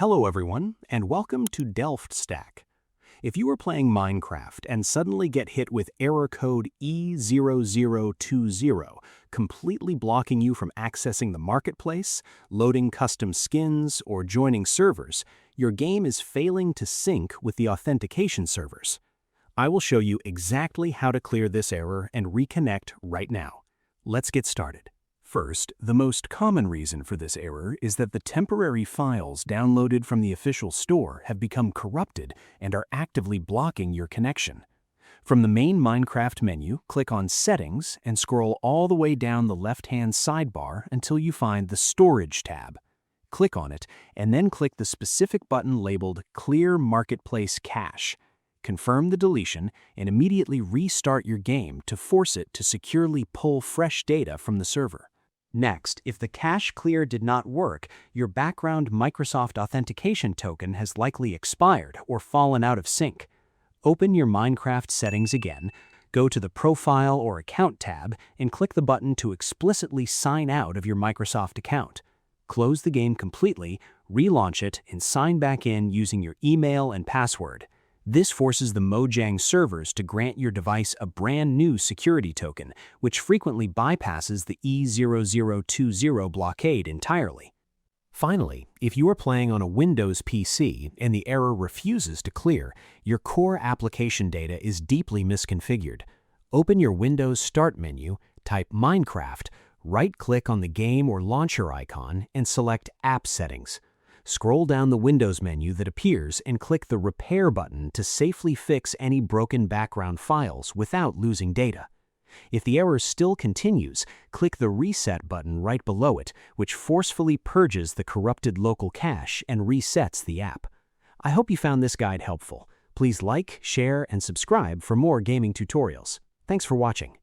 Hello everyone, and welcome to DelftStack. If you are playing Minecraft and suddenly get hit with error code E0020, completely blocking you from accessing the marketplace, loading custom skins, or joining servers, your game is failing to sync with the authentication servers. I will show you exactly how to clear this error and reconnect right now. Let's get started. First, the most common reason for this error is that the temporary files downloaded from the official store have become corrupted and are actively blocking your connection. From the main Minecraft menu, click on Settings and scroll all the way down the left-hand sidebar until you find the Storage tab. Click on it and then click the specific button labeled Clear Marketplace Cache. Confirm the deletion and immediately restart your game to force it to securely pull fresh data from the server. Next, if the cache clear did not work, your background Microsoft Authentication token has likely expired or fallen out of sync. Open your Minecraft settings again, go to the Profile or Account tab, and click the button to explicitly sign out of your Microsoft account. Close the game completely, relaunch it, and sign back in using your email and password. This forces the Mojang servers to grant your device a brand new security token, which frequently bypasses the E0020 blockade entirely. Finally, if you are playing on a Windows PC and the error refuses to clear, your core application data is deeply misconfigured. Open your Windows Start menu, type Minecraft, right-click on the game or launcher icon, and select App Settings. Scroll down the Windows menu that appears and click the Repair button to safely fix any broken background files without losing data. If the error still continues, click the Reset button right below it, which forcefully purges the corrupted local cache and resets the app. I hope you found this guide helpful. Please like, share, and subscribe for more gaming tutorials. Thanks for watching.